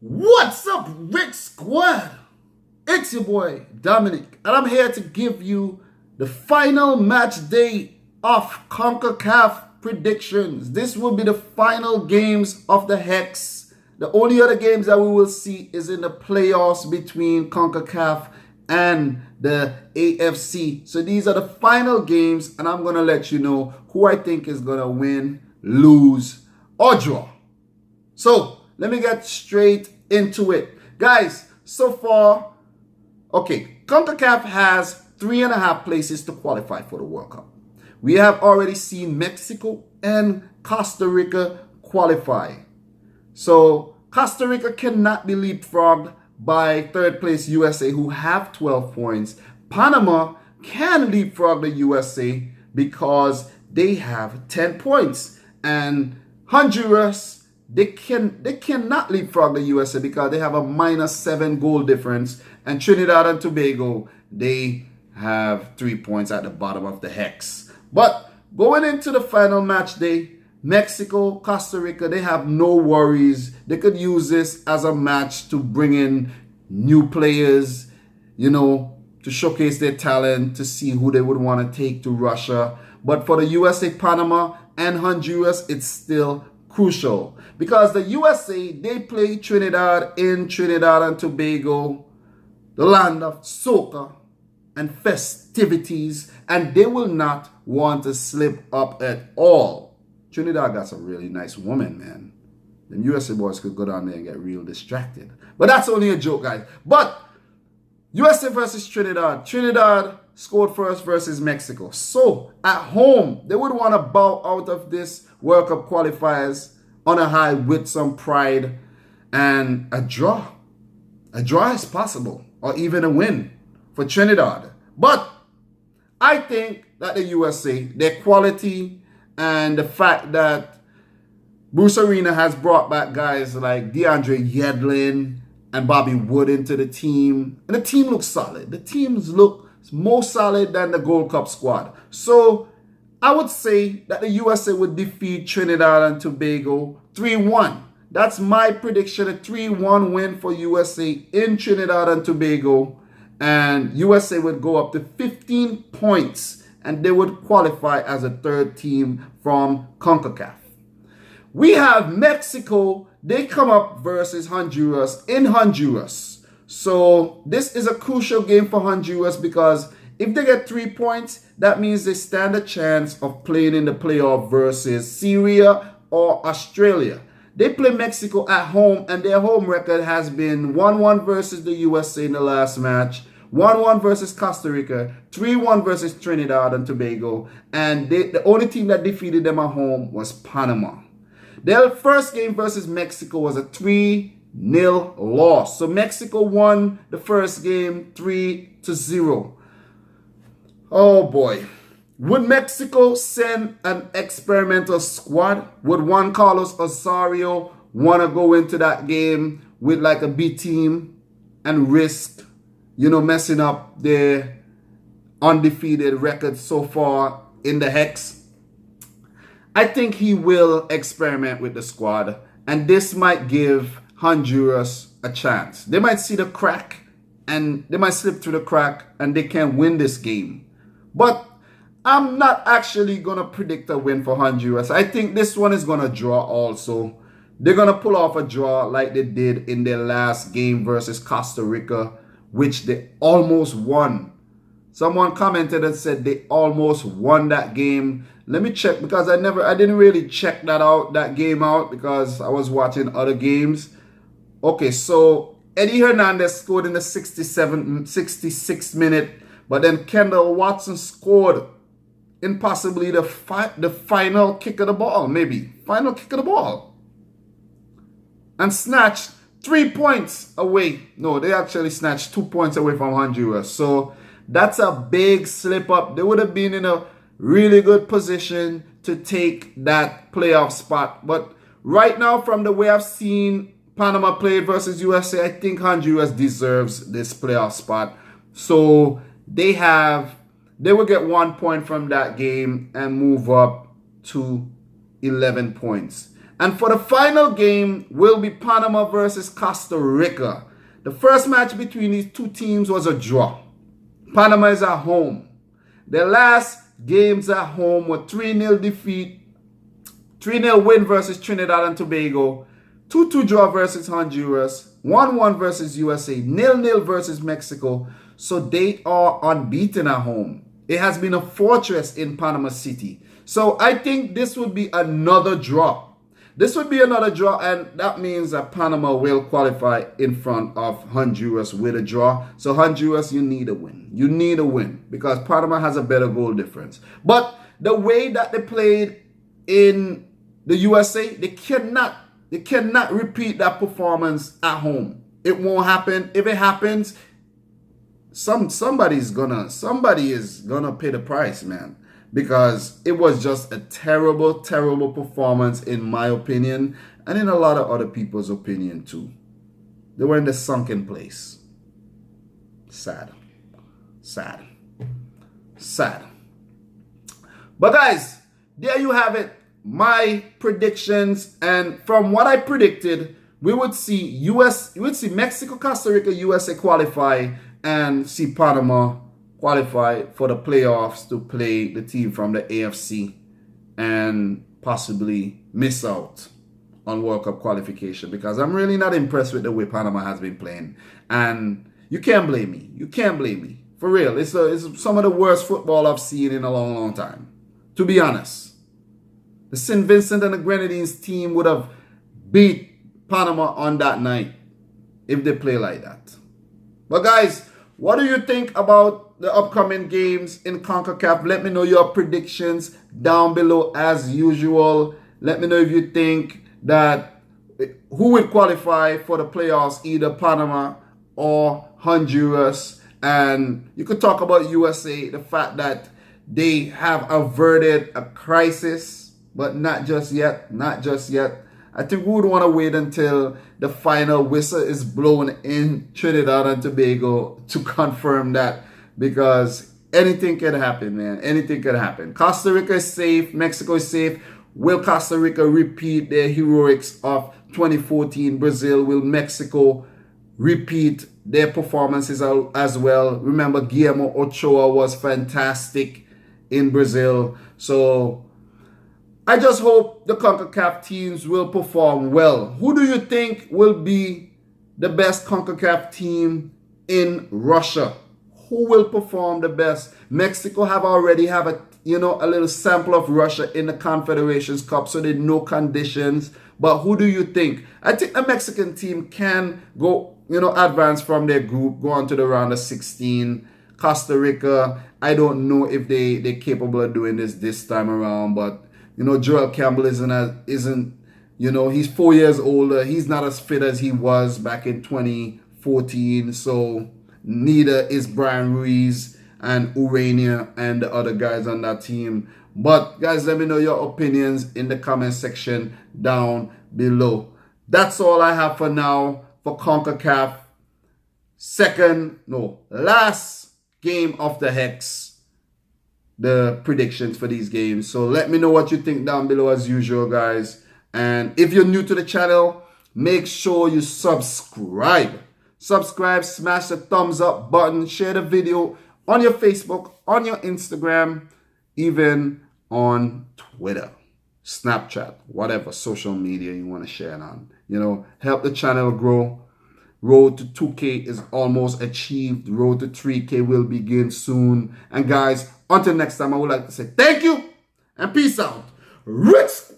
What's up, RichSquad? It's your boy Dominic, and I'm here to give you the final match day of CONCACAF predictions. This will be the final games of the Hex. The only other games that we will see is in the playoffs between CONCACAF and the AFC. So these are the final games, and I'm going to let you know who I think is going to win, lose, or draw. So let me get straight into it. Guys, so far, CONCACAF has 3.5 places to qualify for the World Cup. We have already seen Mexico and Costa Rica qualify. So Costa Rica cannot be leapfrogged by third place USA, who have 12 points. Panama can leapfrog the USA because they have 10 points. And Honduras, they cannot leapfrog the USA because they have a -7 goal difference. And Trinidad and Tobago, they have 3 points at the bottom of the Hex. But going into the final match day, Mexico, Costa Rica, they have no worries. They could use this as a match to bring in new players, to showcase their talent, to see who they would want to take to Russia. But for the USA, Panama, and Honduras, it's still crucial because the USA, they play Trinidad in Trinidad and Tobago, the land of soca and festivities, and they will not want to slip up at all. Trinidad got some really nice women, man. The USA boys could go down there and get real distracted. But that's only a joke, guys. But USA versus Trinidad. Trinidad scored first versus Mexico. So at home, they would want to bow out of this World Cup qualifiers on a high with some pride, and a draw. A draw is possible, or even a win for Trinidad. But I think that the USA, their quality and the fact that Bruce Arena has brought back guys like DeAndre Yedlin and Bobby Wood into the team, and the team looks solid. The teams look more solid than the Gold Cup squad. So I would say that the USA would defeat Trinidad and Tobago 3-1. That's my prediction, a 3-1 win for USA in Trinidad and Tobago. And USA would go up to 15 points, and they would qualify as a third team from CONCACAF. We have Mexico. They come up versus Honduras in Honduras. So this is a crucial game for Honduras because if they get 3 points, that means they stand a chance of playing in the playoff versus Syria or Australia. They play Mexico at home, and their home record has been 1-1 versus the USA in the last match, 1-1 versus Costa Rica, 3-1 versus Trinidad and Tobago, and the only team that defeated them at home was Panama. Their first game versus Mexico was a 3-0 loss. So Mexico won the first game 3-0. Oh boy. Would Mexico send an experimental squad? Would Juan Carlos Osorio want to go into that game with like a B team and risk, messing up their undefeated record so far in the Hex? I think he will experiment with the squad, and this might give Honduras a chance. They might see the crack, and they might slip through the crack, and they can win this game. But I'm not actually going to predict a win for Honduras. I think this one is going to draw also. They're going to pull off a draw like they did in their last game versus Costa Rica, which they almost won. Someone commented and said they almost won that game. Let me check because I didn't really check that game out because I was watching other games. Okay, so Eddie Hernandez scored in the 66th minute, but then Kendall Watson scored in possibly the final kick of the ball, final kick of the ball, and snatched 3 points away. No, they actually snatched 2 points away from Honduras. So that's a big slip up. They would have been in a really good position to take that playoff spot. But right now, from the way I've seen Panama play versus USA, I think Honduras deserves this playoff spot. So they will get 1 point from that game and move up to 11 points. And for the final game will be Panama versus Costa Rica. The first match between these two teams was a draw. Panama is at home. Their last games at home were 3-0 defeat, 3-0 win versus Trinidad and Tobago, 2-2 draw versus Honduras, 1-1 versus USA, 0-0 versus Mexico. So they are unbeaten at home. It has been a fortress in Panama City. So I think this would be another draw. This would be another draw, and that means that Panama will qualify in front of Honduras with a draw. So Honduras, you need a win. You need a win because Panama has a better goal difference. But the way that they played in the USA, they cannot repeat that performance at home. It won't happen. If it happens, somebody is gonna pay the price, man. Because it was just a terrible, terrible performance in my opinion, and in a lot of other people's opinion too. They were in the sunken place. Sad. Sad. Sad. But guys, there you have it. My predictions, and from what I predicted, we would see Mexico, Costa Rica, USA qualify, and see Panama qualify for the playoffs to play the team from the AFC and possibly miss out on World Cup qualification, because I'm really not impressed with the way Panama has been playing. And you can't blame me. You can't blame me. For real. It's some of the worst football I've seen in a long, long time. To be honest. The St. Vincent and the Grenadines team would have beat Panama on that night if they play like that. But guys, what do you think about the upcoming games in CONCACAF? Let me know your predictions down below as usual. Let me know if you think that who would qualify for the playoffs, either Panama or Honduras. And you could talk about USA, the fact that they have averted a crisis, but not just yet, not just yet. I think we would want to wait until the final whistle is blown in Trinidad and Tobago to confirm that, because anything can happen, man. Anything can happen. Costa Rica is safe. Mexico is safe. Will Costa Rica repeat their heroics of 2014? Brazil, will Mexico repeat their performances as well? Remember, Guillermo Ochoa was fantastic in Brazil. So I just hope the CONCACAF teams will perform well. Who do you think will be the best CONCACAF team in Russia? Who will perform the best? Mexico already have a little sample of Russia in the Confederations Cup, so they know conditions. But who do you think? I think the Mexican team can go, advance from their group, go on to the round of 16. Costa Rica, I don't know if they're capable of doing this time around, but Joel Campbell isn't he's 4 years older. He's not as fit as he was back in 2014. So neither is Brian Ruiz and Urania and the other guys on that team. But guys, let me know your opinions in the comment section down below. That's all I have for now for CONCACAF last game of the Hex. The predictions for these games. So let me know what you think down below as usual, guys. And if you're new to the channel, make sure you subscribe. Subscribe, smash the thumbs up button, share the video on your Facebook, on your Instagram, even on Twitter, Snapchat, whatever social media you want to share it on. Help the channel grow. Road to 2K is almost achieved. Road to 3K will begin soon. And guys, until next time, I would like to say thank you and peace out. RichSquad.